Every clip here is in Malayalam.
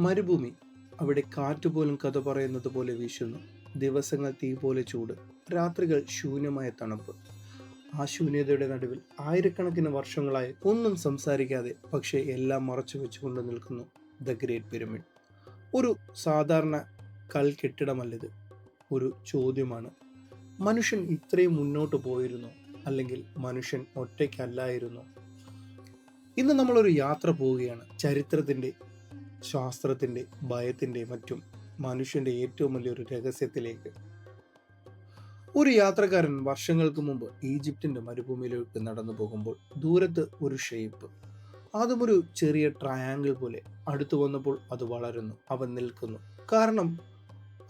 മരുഭൂമി, അവിടെ കാറ്റുപോലും കഥ പറയുന്നത് പോലെ വീശുന്നു. ദിവസങ്ങൾ തീ പോലെ ചൂട്, രാത്രികൾ ശൂന്യമായ തണുപ്പ്. ആ ശൂന്യതയുടെ നടുവിൽ ആയിരക്കണക്കിന് വർഷങ്ങളായി ഒന്നും സംസാരിക്കാതെ പക്ഷേ എല്ലാം മറച്ചു വെച്ചുകൊണ്ട് നിൽക്കുന്നു ദ ഗ്രേറ്റ് പിരമിഡ്. ഒരു സാധാരണ കൽക്കെട്ടിടമല്ലിത്, ഒരു ചോദ്യമാണ്. മനുഷ്യൻ ഇത്രയും മുന്നോട്ട് പോയിരുന്നോ, അല്ലെങ്കിൽ മനുഷ്യൻ ഒറ്റയ്ക്കല്ലായിരുന്നോ? ഇന്ന് നമ്മളൊരു യാത്ര പോവുകയാണ്, ചരിത്രത്തിൻ്റെ, ശാസ്ത്രത്തിൻ്റെ, ഭയത്തിൻ്റെ മറ്റും മനുഷ്യൻ്റെ ഏറ്റവും വലിയൊരു രഹസ്യത്തിലേക്ക്. ഒരു യാത്രക്കാരൻ വർഷങ്ങൾക്ക് മുമ്പ് ഈജിപ്തിൻ്റെ മരുഭൂമിയിലേക്ക് നടന്നു പോകുമ്പോൾ ദൂരത്ത് ഒരു ഷേപ്പ്, അതും ഒരു ചെറിയ ട്രയാങ്കിൾ പോലെ. അടുത്തു വന്നപ്പോൾ അത് വളരുന്നു, അവൻ നിൽക്കുന്നു. കാരണം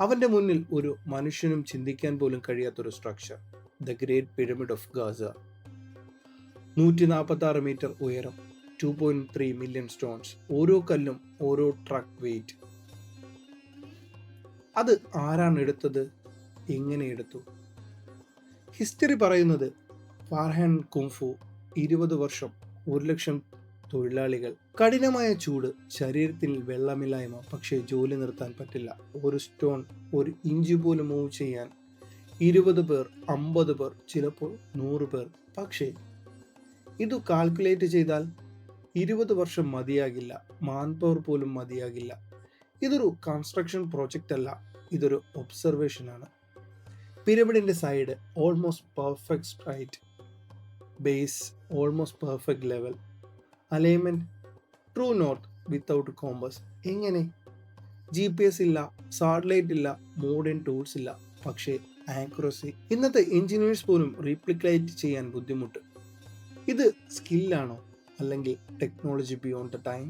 അവൻ്റെ മുന്നിൽ ഒരു മനുഷ്യനും ചിന്തിക്കാൻ പോലും കഴിയാത്തൊരു structure, the great pyramid of Giza. 146 metre ഉയരം, 2.3 മില്യൺ സ്റ്റോൺസ്, ഓരോ കല്ലും ഓരോ ട്രക്ക് വെയിറ്റ്. അത് ആരാണ് എടുത്തത്, എങ്ങനെ എടുത്തു? ഹിസ്റ്ററി പറയുന്നത് ഫാർഹാൻ കുംഫു, 20 വർഷം, 1,00,000 തൊഴിലാളികൾ, കഠിനമായ ചൂട്, ശരീരത്തിൽ വെള്ളമില്ലായ്മ, പക്ഷേ ജോലി നിർത്താൻ പറ്റില്ല. ഒരു സ്റ്റോൺ 1 ഇഞ്ച് പോലും മൂവ് ചെയ്യാൻ 20 പേർ, 50 പേർ, ചിലപ്പോൾ 100 പേർ. പക്ഷേ ഇത് കാൽക്കുലേറ്റ് ചെയ്താൽ 20 വർഷം മതിയാകില്ല, മാൻ പവർ പോലും മതിയാകില്ല. ഇതൊരു കൺസ്ട്രക്ഷൻ പ്രോജക്റ്റ് അല്ല, ഇതൊരു ഒബ്സർവേഷനാണ്. പിരമിഡിൻ്റെ side almost perfect straight, base almost perfect level, alignment true north without compass. എങ്ങനെ? GPS ഇല്ല, സാറ്റലൈറ്റ് ഇല്ല, മോഡേൺ ടൂൾസ് ഇല്ല, പക്ഷേ ആക്യുറസി ഇന്നത്തെ എഞ്ചിനീയേഴ്സ് പോലും റീപ്ലിക്കേറ്റ് ചെയ്യാൻ ബുദ്ധിമുട്ട്. ഇത് സ്കില്ലാണോ, അല്ലെങ്കിൽ technology beyond the time?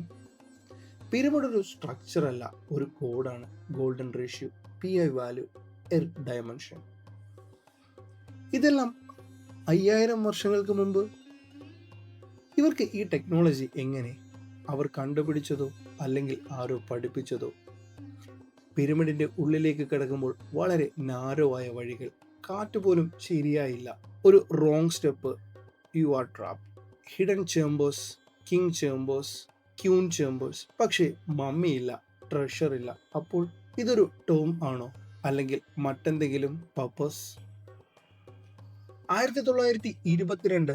Pyramid ഒരു സ്ട്രക്ചർ അല്ല, ഒരു കോഡാണ്. Golden ratio, PI value, earth dimension. ഇതെല്ലാം 5000 വർഷങ്ങൾക്ക് മുമ്പ്. ഇവർക്ക് ഈ ടെക്നോളജി എങ്ങനെ? അവർ കണ്ടുപിടിച്ചതോ, അല്ലെങ്കിൽ ആരോ പഠിപ്പിച്ചതോ? പിരമിഡിന്റെ ഉള്ളിലേക്ക് കിടക്കുമ്പോൾ വളരെ നാരോ ആയ വഴികൾ, കാറ്റുപോലും ശരിയായില്ല. ഒരു wrong step, you are trapped. Hidden chambers, king chambers, queen chambers, പക്ഷേ മമ്മിയില്ല, ട്രഷർ ഇല്ല. അപ്പോൾ ഇതൊരു ടോം ആണോ, അല്ലെങ്കിൽ മറ്റെന്തെങ്കിലും പർപ്പസ്? 1922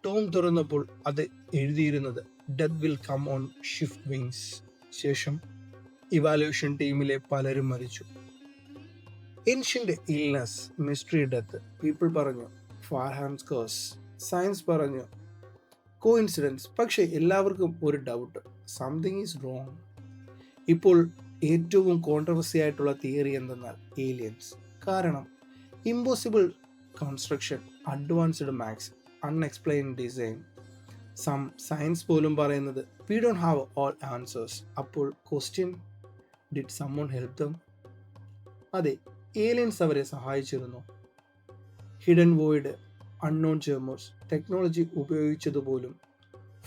ടോം തുറന്നപ്പോൾ അത് എഴുതിയിരുന്നത് death will come on swift wings. ശേഷം ഇവാലുവേഷൻ ടീമിലെ പലരും മരിച്ചു. Ancient illness, mystery death. People പറഞ്ഞു ഫാർഹാൻസ് കേഴ്സ്, സയൻസ് പറഞ്ഞു കോഇൻസിഡൻസ്. പക്ഷേ എല്ലാവർക്കും ഒരു ഡൗട്ട്, സംതിങ് ഈസ് റോങ്. ഇപ്പോൾ ഏറ്റവും കോൺട്രവേഴ്സി ആയിട്ടുള്ള തിയറി എന്തെന്നാൽ ഏലിയൻസ്. കാരണം impossible construction, advanced maths, unexplained design. Science പോലും പറയുന്നത് we don't have all answers. അപ്പോൾ question, did someone help them? അതെ, ഏലിയൻസ് അവരെ സഹായിച്ചിരുന്നു. Hidden void, unknown chambers, technology ഉപയോഗിച്ചതുപോലും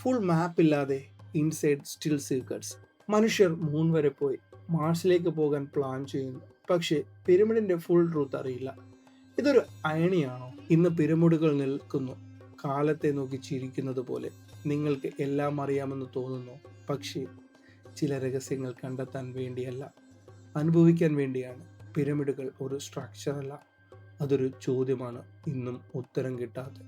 ഫുൾ മാപ്പ് ഇല്ലാതെ, ഇൻസൈഡ് സ്റ്റിൽ സീക്രട്സ്. മനുഷ്യർ മൂൺ വരെ പോയി, മാർസിലേക്ക് പോകാൻ പ്ലാൻ ചെയ്യുന്നു, പക്ഷേ പിരമിഡിന്റെ ഫുൾ ട്രൂത്ത് അറിയില്ല. ഇതൊരു അയണിയാണോ? ഇന്ന് പിരമിഡുകൾ നിൽക്കുന്നു, കാലത്തെ നോക്കി ചിരിക്കുന്നത് പോലെ. നിങ്ങൾക്ക് എല്ലാം അറിയാമെന്ന് തോന്നുന്നു, പക്ഷേ ചില രഹസ്യങ്ങൾ കണ്ടെത്താൻ വേണ്ടിയല്ല, അനുഭവിക്കാൻ വേണ്ടിയാണ്. പിരമിഡുകൾ ഒരു സ്ട്രക്ചർ അല്ല, അതൊരു ചോദ്യമാണ്, ഇന്നും ഉത്തരം കിട്ടാതെ.